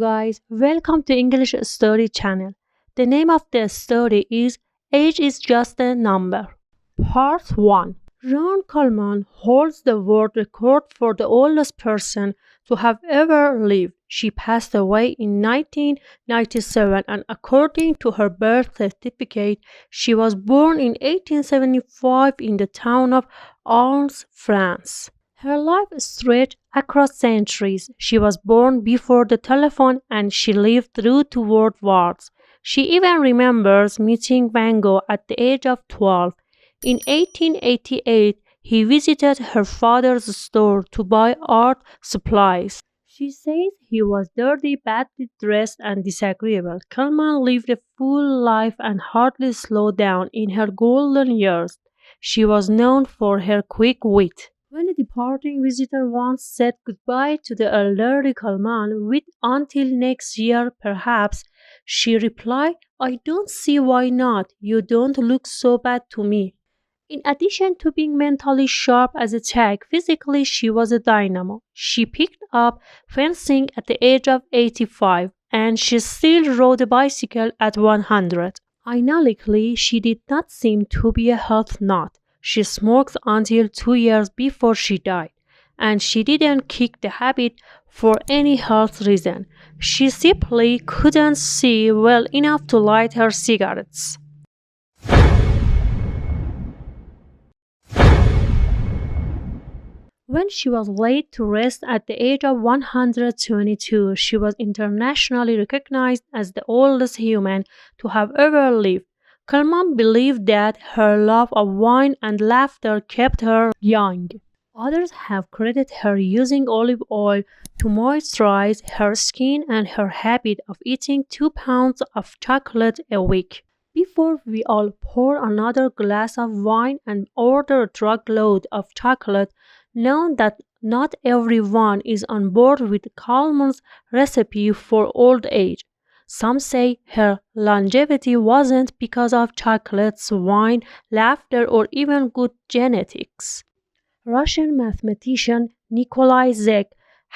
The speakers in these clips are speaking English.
guys, welcome to English Story channel. The name of the story is Age is Just a Number. Part 1. Ron Coleman holds the world record for the oldest person to have ever lived. She passed away in 1997 and according to her birth certificate, she was born in 1875 in the town of Arles, France. Her life stretched across centuries. She was born before the telephone and she lived through 2 world wars. She even remembers meeting Van Gogh at the age of 12. In 1888, he visited her father's store to buy art supplies. She says he was dirty, badly dressed, and disagreeable. Coleman lived a full life and hardly slowed down in her golden years. She was known for her quick wit. When a departing visitor once said goodbye to the elderly Coleman with "until next year, perhaps," she replied, "I don't see why not. You don't look so bad to me." In addition to being mentally sharp as a tack, physically she was a dynamo. She picked up fencing at the age of 85 and she still rode a bicycle at 100. Ironically, she did not seem to be a health nut. She smoked until 2 years before she died, and she didn't kick the habit for any health reason. She simply couldn't see well enough to light her cigarettes. When she was laid to rest at the age of 122, she was internationally recognized as the oldest human to have ever lived. Coleman believed that her love of wine and laughter kept her young. Others have credited her using olive oil to moisturize her skin and her habit of eating 2 pounds of chocolate a week. Before we all pour another glass of wine and order a truckload of chocolate, know that not everyone is on board with Coleman's recipe for old age. Some say her longevity wasn't because of chocolates, wine, laughter, or even good genetics. Russian mathematician Nikolai Zeg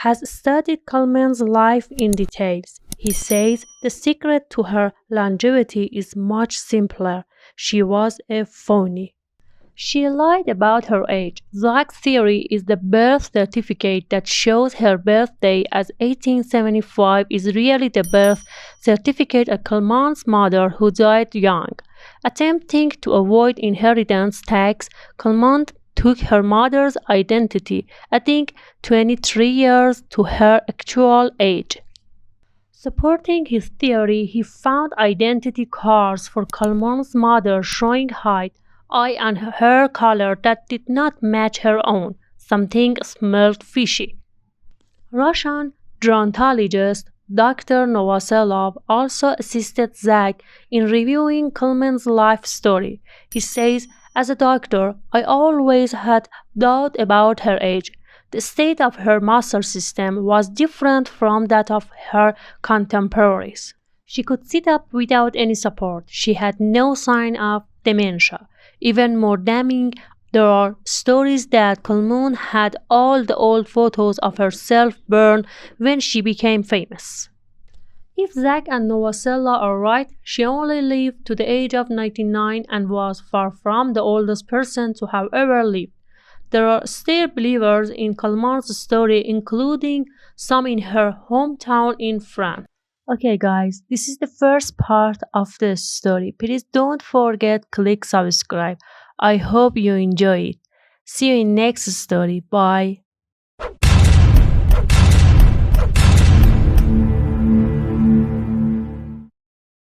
has studied Coleman's life in detail. He says the secret to her longevity is much simpler. She was a phony. She lied about her age. Zeg's theory is the birth certificate that shows her birthday as 1875 is really the birth certificate of Coleman's mother who died young. Attempting to avoid inheritance tax, Coleman took her mother's identity, adding 23 years to her actual age. Supporting his theory, he found identity cards for Coleman's mother showing height, eye and hair color that did not match her own. Something smelled fishy. Russian gerontologist Dr. Novoselov also assisted Zeg in reviewing Coleman's life story. He says, "As a doctor, I always had doubt about her age. The state of her muscle system was different from that of her contemporaries. She could sit up without any support. She had no sign of dementia. Even more damning, there are stories that Coleman had all the old photos of herself burned when she became famous." If Zeg and Novosela are right, she only lived to the age of 99 and was far from the oldest person to have ever lived. There are still believers in Coleman's story, including some in her hometown in France. Okay guys, this is the first part of the story. Please don't forget click subscribe. I hope you enjoy it. See you in next story. Bye.